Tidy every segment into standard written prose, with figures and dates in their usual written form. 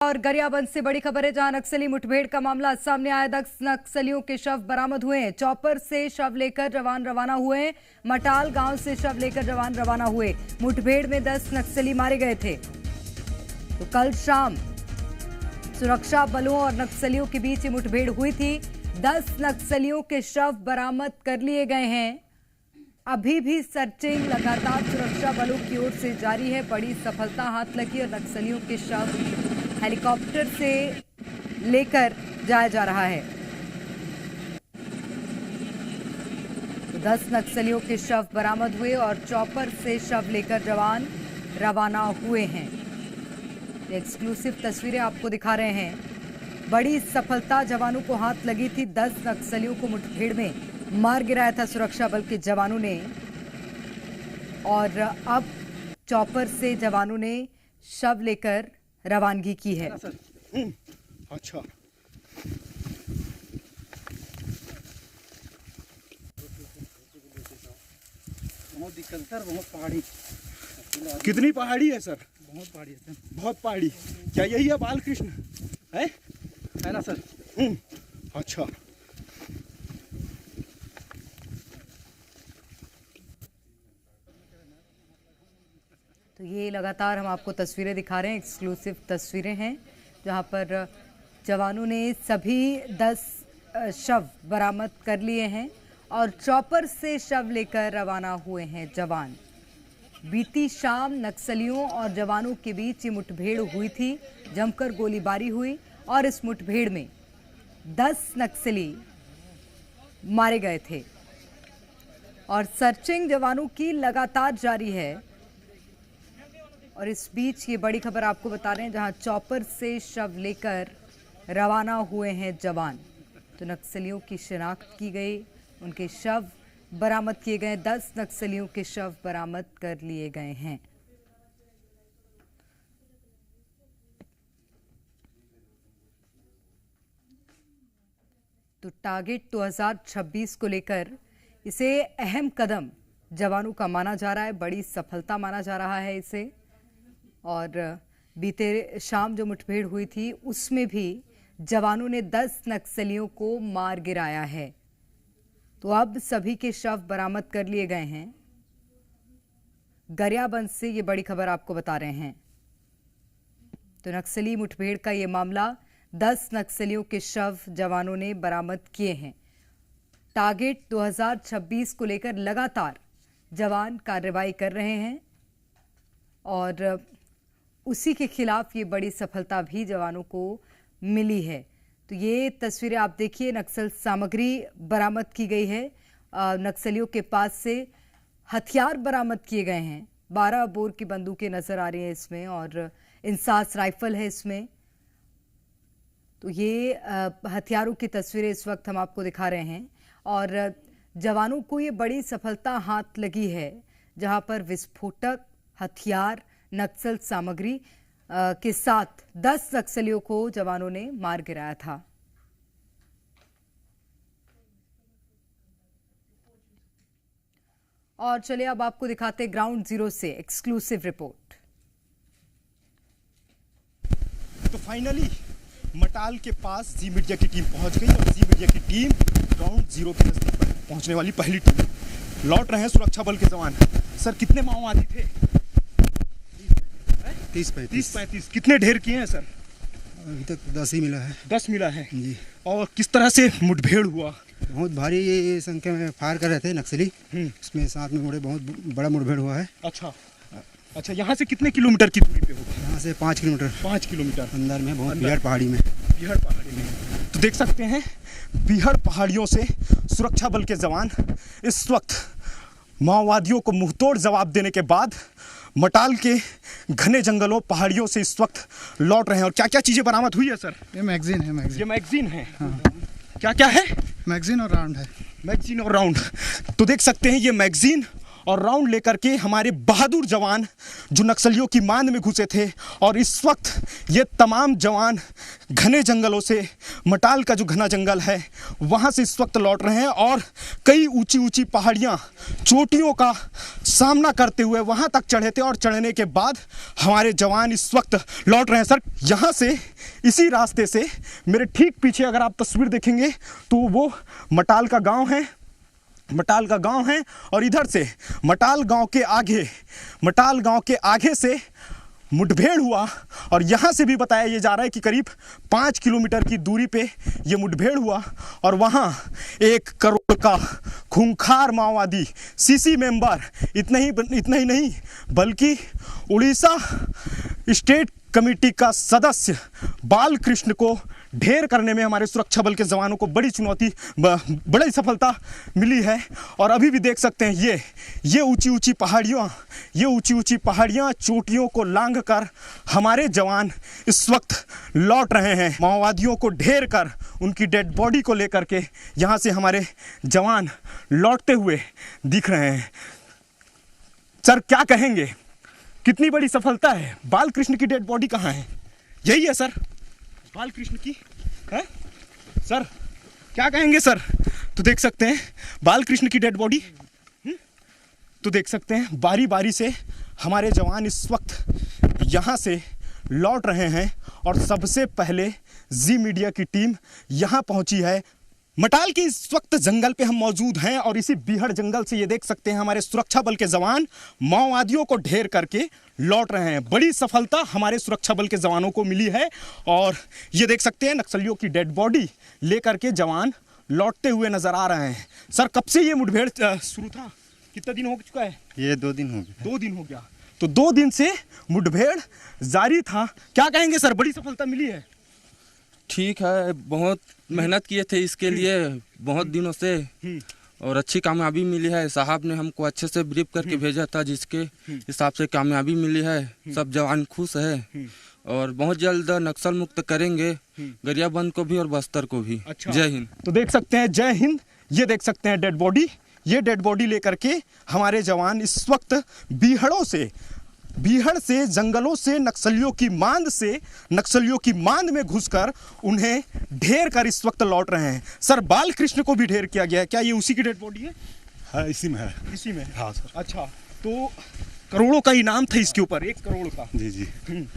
और गरियाबंद से बड़ी खबर है, जहां नक्सली मुठभेड़ का मामला सामने आया। 10 नक्सलियों के शव बरामद हुए हैं। चॉपर से शव लेकर जवान रवाना हुए। मटाल गांव से शव लेकर जवान रवाना हुए। मुठभेड़ में 10 नक्सली मारे गए थे। तो कल शाम सुरक्षा बलों और नक्सलियों के बीच ये मुठभेड़ हुई थी। 10 नक्सलियों के शव बरामद कर लिए गए हैं। अभी भी सर्चिंग लगातार सुरक्षा बलों की ओर से जारी है। बड़ी सफलता हाथ लगी और नक्सलियों के शव हेलीकॉप्टर से लेकर जाया जा रहा है। तो 10 नक्सलियों के शव बरामद हुए और चॉपर से शव लेकर जवान रवाना हुए हैं। एक्सक्लूसिव तस्वीरें आपको दिखा रहे हैं। बड़ी सफलता जवानों को हाथ लगी थी। 10 नक्सलियों को मुठभेड़ में मार गिराया था सुरक्षा बल के जवानों ने, और अब चॉपर से जवानों ने शव लेकर रवानगी की है। अच्छा, बहुत दिक्कत सर, बहुत पहाड़ी। कितनी पहाड़ी है सर? बहुत पहाड़ी है सर। बहुत पहाड़ी। क्या यही है बालकृष्ण है ना सर? अच्छा, तो ये लगातार हम आपको तस्वीरें दिखा रहे हैं। एक्सक्लूसिव तस्वीरें हैं जहां पर जवानों ने सभी 10 शव बरामद कर लिए हैं और चॉपर से शव लेकर रवाना हुए हैं जवान। बीती शाम नक्सलियों और जवानों के बीच ये मुठभेड़ हुई थी। जमकर गोलीबारी हुई और इस मुठभेड़ में 10 नक्सली मारे गए थे और सर्चिंग जवानों की लगातार जारी है। और इस बीच ये बड़ी खबर आपको बता रहे हैं, जहां चॉपर से शव लेकर रवाना हुए हैं जवान। तो नक्सलियों की शिनाख्त की गई, उनके शव बरामद किए गए। 10 नक्सलियों के शव बरामद कर लिए गए हैं। तो टारगेट 2026 को लेकर इसे अहम कदम जवानों का माना जा रहा है। बड़ी सफलता माना जा रहा है इसे। और बीते शाम जो मुठभेड़ हुई थी उसमें भी जवानों ने 10 नक्सलियों को मार गिराया है। तो अब सभी के शव बरामद कर लिए गए हैं। गरियाबंद से ये बड़ी खबर आपको बता रहे हैं। तो नक्सली मुठभेड़ का ये मामला, 10 नक्सलियों के शव जवानों ने बरामद किए हैं। टारगेट 2026 को लेकर लगातार जवान कार्रवाई कर रहे हैं और उसी के खिलाफ ये बड़ी सफलता भी जवानों को मिली है। तो ये तस्वीरें आप देखिए, नक्सल सामग्री बरामद की गई है। नक्सलियों के पास से हथियार बरामद किए गए हैं। 12 बोर की बंदूकें नजर आ रही हैं इसमें और इंसास राइफल है इसमें। तो ये हथियारों की तस्वीरें इस वक्त हम आपको दिखा रहे हैं और जवानों को ये बड़ी सफलता हाथ लगी है, जहां पर विस्फोटक हथियार नक्सल सामग्री के साथ 10 नक्सलियों को जवानों ने मार गिराया था। और चलिए अब आपको दिखाते ग्राउंड जीरो से एक्सक्लूसिव रिपोर्ट। तो फाइनली मटाल के पास जी मीडिया की टीम पहुंच गई और जी मीडिया की टीम ग्राउंड जीरो के नजदीक पहुंचने वाली पहली टीम। लौट रहे हैं सुरक्षा बल के जवान। सर, कितने माओवादी थे? 30-35। कितने ढेर किए हैं सर? अभी तक 10 ही मिला है। 10 मिला है जी। और किस तरह से मुठभेड़ हुआ? बहुत भारी ये संख्या में फायर कर रहे थे नक्सली। इसमें साथ में बहुत बड़ा मुठभेड़ हुआ है। अच्छा, यहाँ से कितने किलोमीटर की दूरी पे होगा? यहाँ से 5 किलोमीटर। 5 किलोमीटर अंदर में, बहुत बिहार पहाड़ी में। तो देख सकते हैं, बिहार पहाड़ियों से सुरक्षा बल के जवान इस वक्त माओवादियों को मुंहतोड़ जवाब देने के बाद मटाल के घने जंगलों पहाड़ियों से इस वक्त लौट रहे हैं। और क्या क्या चीजें बरामद हुई है सर? ये मैगजीन है। ये मैगजीन है। हाँ। क्या क्या है? मैगजीन और राउंड है। मैगजीन और राउंड। तो देख सकते हैं, ये मैगजीन और राउंड लेकर के हमारे बहादुर जवान जो नक्सलियों की मांद में घुसे थे, और इस वक्त ये तमाम जवान घने जंगलों से, मटाल का जो घना जंगल है वहाँ से इस वक्त लौट रहे हैं और कई ऊंची ऊंची पहाड़ियाँ, चोटियों का सामना करते हुए वहाँ तक चढ़े थे और चढ़ने के बाद हमारे जवान इस वक्त लौट रहे हैं। सर, यहाँ से इसी रास्ते से मेरे ठीक पीछे अगर आप तस्वीर देखेंगे तो वो मटाल का गांव है, मटाल का गांव है और इधर से मटाल गांव के आगे से मुठभेड़ हुआ और यहाँ से भी बताया ये जा रहा है कि करीब 5 किलोमीटर की दूरी पे ये मुठभेड़ हुआ और वहाँ 1 करोड़ का खूंखार माओवादी सीसी मेंबर इतना ही नहीं बल्कि उड़ीसा स्टेट कमेटी का सदस्य बालकृष्ण को ढेर करने में हमारे सुरक्षा बल के जवानों को बड़ी सफलता मिली है। और अभी भी देख सकते हैं ये ऊंची ऊंची पहाड़ियाँ चोटियों को लांघकर हमारे जवान इस वक्त लौट रहे हैं। माओवादियों को ढेर कर उनकी डेड बॉडी को लेकर के यहाँ से हमारे जवान लौटते हुए दिख रहे हैं। सर, क्या कहेंगे, कितनी बड़ी सफलता है? बालकृष्ण की डेड बॉडी कहाँ है? यही है सर, बालकृष्ण की है। सर, क्या कहेंगे सर? तो देख सकते हैं बालकृष्ण की डेड बॉडी, तो देख सकते हैं बारी बारी से हमारे जवान इस वक्त यहाँ से लौट रहे हैं और सबसे पहले जी मीडिया की टीम यहाँ पहुँची है। मटाल के इस वक्त जंगल पे हम मौजूद हैं और इसी बीहड़ जंगल से ये देख सकते हैं हमारे सुरक्षा बल के जवान माओवादियों को ढेर करके लौट रहे हैं। बड़ी सफलता हमारे सुरक्षा बल के जवानों को मिली है और ये देख सकते हैं नक्सलियों की डेड बॉडी लेकर के जवान लौटते हुए नजर आ रहे हैं। सर, कब से ये मुठभेड़ शुरू था? कितना दिन हो चुका है? ये 2 दिन हो गए। 2 दिन हो गया। तो 2 दिन से मुठभेड़ जारी था। क्या कहेंगे सर, बड़ी सफलता मिली है? ठीक है, बहुत मेहनत किए थे इसके लिए बहुत दिनों से और अच्छी कामयाबी मिली है। साहब ने हमको अच्छे से ब्रीफ करके भेजा था जिसके हिसाब से कामयाबी मिली है। सब जवान खुश है और बहुत जल्द नक्सल मुक्त करेंगे गरियाबंद को भी और बस्तर को भी। अच्छा। जय हिंद। तो देख सकते हैं, जय हिंद। ये देख सकते हैं डेड बॉडी, ये डेड बॉडी लेकर के हमारे जवान इस वक्त बीहड़ से जंगलों से नक्सलियों की मांद में घुसकर उन्हें ढेर कर इस वक्त लौट रहे हैं। सर, बालकृष्ण को भी ढेर किया गया है, क्या ये उसी की डेड बॉडी है? हाँ, इसी में है। इसी में? हाँ सर। अच्छा, तो करोड़ों का इनाम था इसके ऊपर, 1 करोड़ का। जी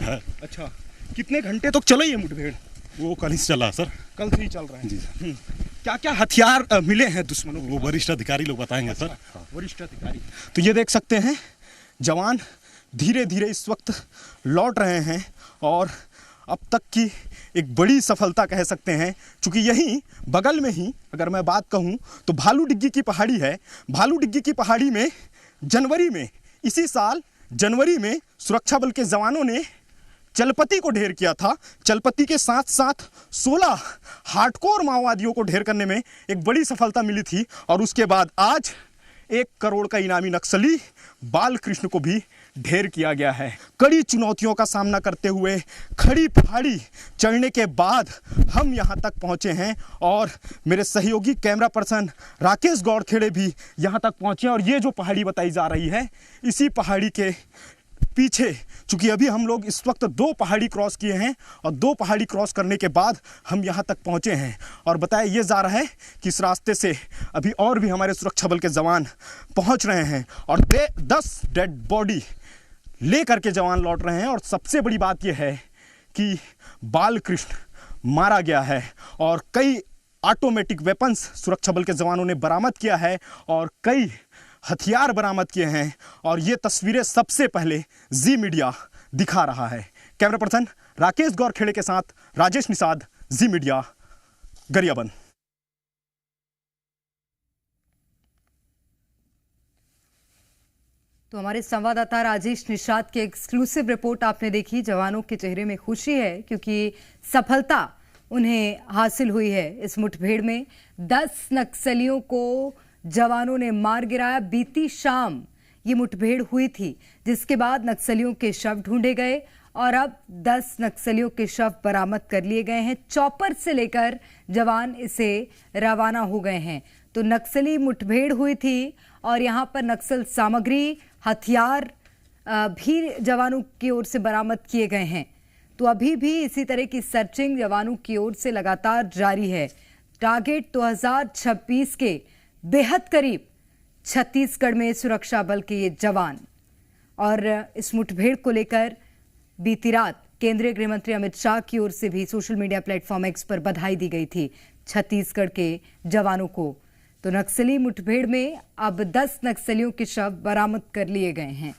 है। अच्छा, कितने घंटे तक चला ये मुठभेड़? वो कल ही से चला सर। कल से ही चल रहा है। जी सर। क्या क्या हथियार मिले हैं दुश्मनों को? वो वरिष्ठ अधिकारी लोग बताएंगे सर। वरिष्ठ अधिकारी। तो ये देख सकते हैं जवान धीरे धीरे इस वक्त लौट रहे हैं और अब तक की एक बड़ी सफलता कह सकते हैं, क्योंकि यहीं बगल में ही अगर मैं बात कहूं तो भालू डिग्गी की पहाड़ी है। भालू डिग्गी की पहाड़ी में इसी साल जनवरी में सुरक्षा बल के जवानों ने चलपति को ढेर किया था। चलपति के साथ साथ 16 हार्डकोर माओवादियों को ढेर करने में एक बड़ी सफलता मिली थी और उसके बाद आज 1 करोड़ का इनामी नक्सली बालकृष्ण को भी ढेर किया गया है। कड़ी चुनौतियों का सामना करते हुए खड़ी पहाड़ी चढ़ने के बाद हम यहाँ तक पहुँचे हैं और मेरे सहयोगी कैमरा पर्सन राकेश गौरखेड़े भी यहाँ तक पहुँचे और ये जो पहाड़ी बताई जा रही है, इसी पहाड़ी के पीछे, चूंकि अभी हम लोग इस वक्त 2 पहाड़ी क्रॉस किए हैं और 2 पहाड़ी क्रॉस करने के बाद हम यहाँ तक पहुँचे हैं और बताया ये जा रहा है कि इस रास्ते से अभी और भी हमारे सुरक्षा बल के जवान पहुँच रहे हैं और 10 डेड बॉडी ले करके जवान लौट रहे हैं। और सबसे बड़ी बात यह है कि बालकृष्ण मारा गया है और कई ऑटोमेटिक वेपन्स सुरक्षा बल के जवानों ने बरामद किया है और कई हथियार बरामद किए हैं और ये तस्वीरें सबसे पहले जी मीडिया दिखा रहा है। कैमरा पर्सन राकेश गौरखेड़े के साथ राजेश निषाद, जी मीडिया, गरियाबंद। तो हमारे संवाददाता राजेश निषाद की एक्सक्लूसिव रिपोर्ट आपने देखी। जवानों के चेहरे में खुशी है क्योंकि सफलता उन्हें हासिल हुई है। इस मुठभेड़ में 10 नक्सलियों को जवानों ने मार गिराया। बीती शाम ये मुठभेड़ हुई थी जिसके बाद नक्सलियों के शव ढूंढे गए और अब 10 नक्सलियों के शव बरामद कर लिए गए हैं। चॉपर से लेकर जवान इसे रवाना हो गए हैं। तो नक्सली मुठभेड़ हुई थी और यहां पर नक्सल सामग्री, हथियार भी जवानों की ओर से बरामद किए गए हैं। तो अभी भी इसी तरह की सर्चिंग जवानों की ओर से लगातार जारी है। टारगेट 2026 के बेहद करीब छत्तीसगढ़ में सुरक्षा बल के ये जवान। और इस मुठभेड़ को लेकर बीती रात केंद्रीय गृह मंत्री अमित शाह की ओर से भी सोशल मीडिया प्लेटफॉर्म एक्स पर बधाई दी गई थी छत्तीसगढ़ के जवानों को। तो नक्सली मुठभेड़ में अब 10 नक्सलियों के शव बरामद कर लिए गए हैं।